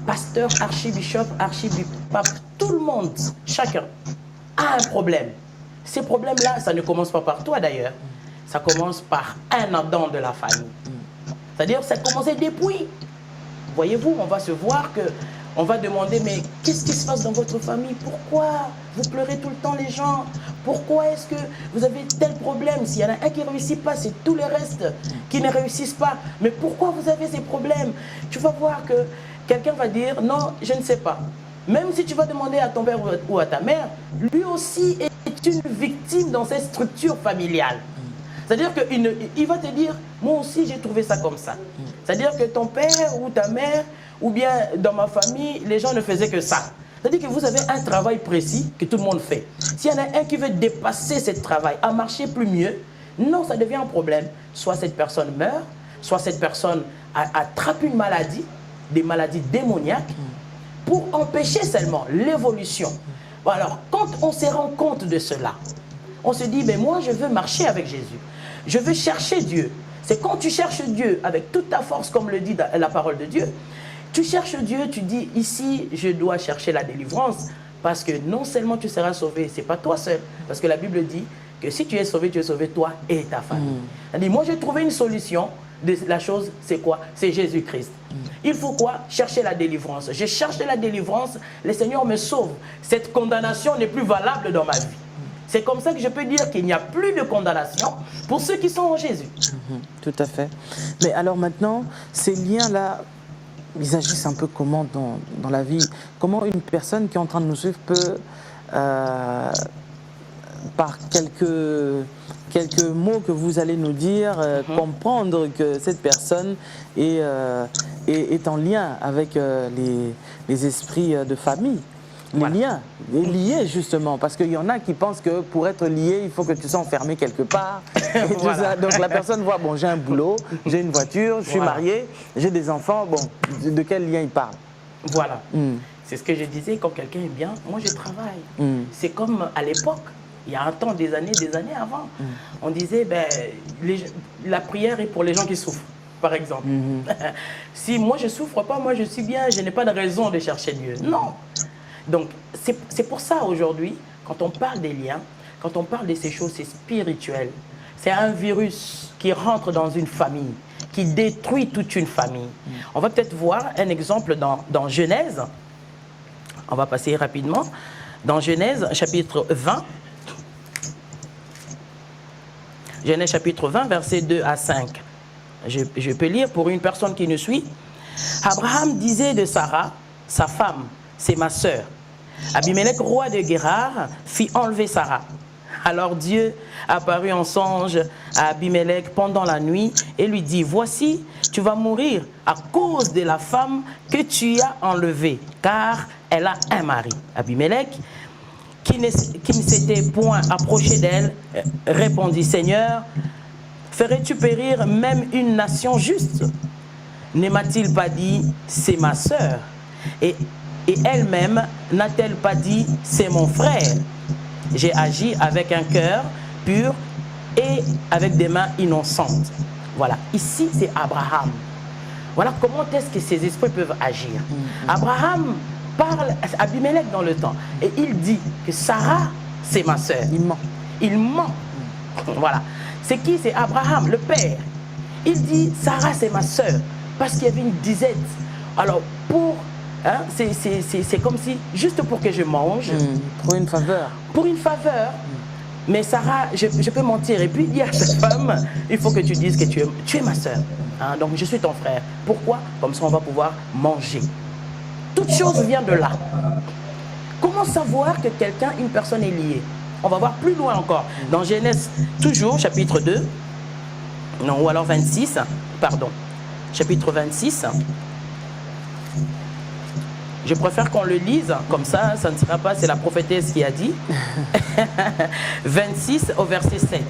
pasteur, archibishop, archibipape, tout le monde, chacun a un problème. Ces problèmes-là, ça ne commence pas par toi d'ailleurs. Ça commence par un Adam de la famille. C'est-à-dire, ça a commencé depuis. Voyez-vous, on va se voir que on va demander, mais qu'est-ce qui se passe dans votre famille? Pourquoi vous pleurez tout le temps les gens? Pourquoi est-ce que vous avez tel problème? S'il y en a un qui ne réussit pas, c'est tous les restes qui ne réussissent pas. Mais pourquoi vous avez ces problèmes? Tu vas voir que quelqu'un va dire, non, je ne sais pas. Même si tu vas demander à ton père ou à ta mère, lui aussi est une victime dans cette structure familiale. C'est-à-dire qu'il va te dire, moi aussi j'ai trouvé ça comme ça. C'est-à-dire que ton père ou ta mère, ou bien dans ma famille, les gens ne faisaient que ça. C'est-à-dire que vous avez un travail précis que tout le monde fait. S'il y en a un qui veut dépasser ce travail, à marcher plus mieux, non, ça devient un problème. Soit cette personne meurt, soit cette personne attrape une maladie, des maladies démoniaques, pour empêcher seulement l'évolution. Alors, quand on se rend compte de cela, on se dit, mais moi je veux marcher avec Jésus. Je veux chercher Dieu. C'est quand tu cherches Dieu avec toute ta force, comme le dit la parole de Dieu, tu cherches Dieu, tu dis, ici, je dois chercher la délivrance, parce que non seulement tu seras sauvé, ce n'est pas toi seul, parce que la Bible dit que si tu es sauvé toi et ta famille. Elle dit, moi j'ai trouvé une solution, la chose, c'est quoi? C'est Jésus-Christ. Il faut quoi? Chercher la délivrance. Je cherche la délivrance, le Seigneur me sauve. Cette condamnation n'est plus valable dans ma vie. C'est comme ça que je peux dire qu'il n'y a plus de condamnation pour ceux qui sont en Jésus. Tout à fait. Mais alors maintenant, ces liens-là, ils agissent un peu comment dans la vie? Comment une personne qui est en train de nous suivre peut, par quelques mots que vous allez nous dire, comprendre que cette personne est en lien avec les esprits de famille? Les liens, les liés justement, parce qu'il y en a qui pensent que pour être lié, il faut que tu sois enfermé quelque part. Et tout ça. Donc la personne voit, bon, j'ai un boulot, j'ai une voiture, je suis marié, j'ai des enfants, bon, de quel lien il parle? Voilà. C'est ce que je disais, quand quelqu'un est bien, moi je travaille. C'est comme à l'époque, il y a un temps, des années avant, on disait, ben, la prière est pour les gens qui souffrent. Par exemple, si moi je ne souffre pas, moi je suis bien, je n'ai pas de raison de chercher Dieu. Non. Donc, c'est pour ça aujourd'hui, quand on parle des liens, quand on parle de ces choses, c'est spirituel. C'est un virus qui rentre dans une famille, qui détruit toute une famille. On va peut-être voir un exemple dans Genèse. On va passer rapidement. Dans Genèse, chapitre 20. Genèse, chapitre 20, versets 2 à 5. Je peux lire pour une personne qui nous suit. Abraham disait de Sarah, sa femme, c'est ma sœur. Abimelech, roi de Guérar, fit enlever Sarah. Alors Dieu apparut en songe à Abimelech pendant la nuit et lui dit, voici, tu vas mourir à cause de la femme que tu as enlevée, car elle a un mari. Abimelech, qui ne s'était point approché d'elle, répondit, Seigneur, ferais-tu périr même une nation juste? Ne m'a-t-il pas dit, c'est ma sœur? Et elle-même n'a-t-elle pas dit, c'est mon frère? J'ai agi avec un cœur pur et avec des mains innocentes. Voilà, ici c'est Abraham. Voilà comment est-ce que ces esprits peuvent agir. Abraham parle à Abimelech dans le temps et il dit que Sarah, c'est ma sœur. Il ment. Il ment. Voilà. C'est qui? C'est Abraham, le père. Il dit, Sarah, c'est ma sœur, parce qu'il y avait une disette. Alors, hein, c'est comme si, juste pour que je mange. Pour une faveur. Pour une faveur. Mais Sarah, je peux mentir. Et puis dire à cette femme, il faut que tu dises que tu es ma sœur. Hein, donc je suis ton frère. Pourquoi? Comme ça, on va pouvoir manger. Toute chose vient de là. Comment savoir que quelqu'un, une personne est liée? On va voir plus loin encore. Dans Genèse, toujours, chapitre 2. Non, ou alors 26. Pardon. Chapitre 26. Je préfère qu'on le lise, comme ça ne sera pas, c'est la prophétesse qui a dit. 26 au verset 7.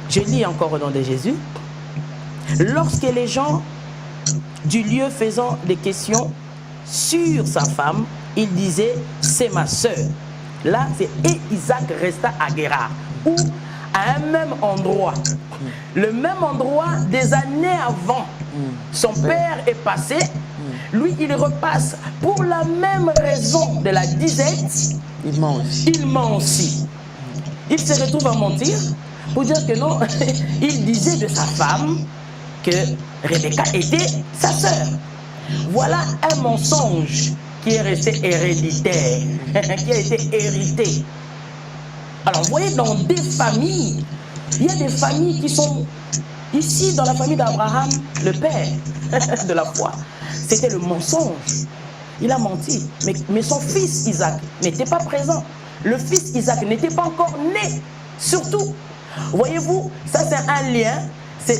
Je lis encore au nom de Jésus. Lorsque les gens du lieu faisant des questions sur sa femme, il disait, c'est ma sœur. Là, c'est et Isaac resta à Guérar, où à un même endroit. Le même endroit des années avant. Son père est passé, lui il repasse pour la même raison de la disette. Il ment aussi. Il ment aussi. Il se retrouve à mentir pour dire que non, il disait de sa femme que Rebecca était sa sœur. Voilà un mensonge qui est resté héréditaire, qui a été hérité. Alors vous voyez, dans des familles, il y a des familles qui sont ici, dans la famille d'Abraham, le père de la foi. C'était le mensonge. Il a menti. Mais son fils Isaac n'était pas présent. Le fils Isaac n'était pas encore né. Surtout, voyez-vous, ça c'est un lien,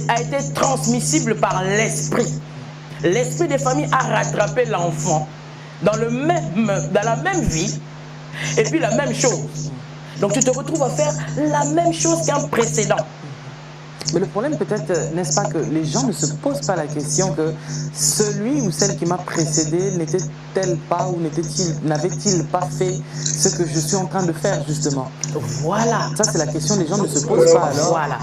a été transmissible par l'esprit. L'esprit des familles a rattrapé l'enfant dans la même vie et puis la même chose. Donc tu te retrouves à faire la même chose qu'un précédent. Mais le problème peut-être, n'est-ce pas, que les gens ne se posent pas la question que celui ou celle qui m'a précédé n'était-elle pas ou n'avait-il pas fait ce que je suis en train de faire justement? Voilà. Ça c'est la question, les gens ne se posent pas alors. Voilà.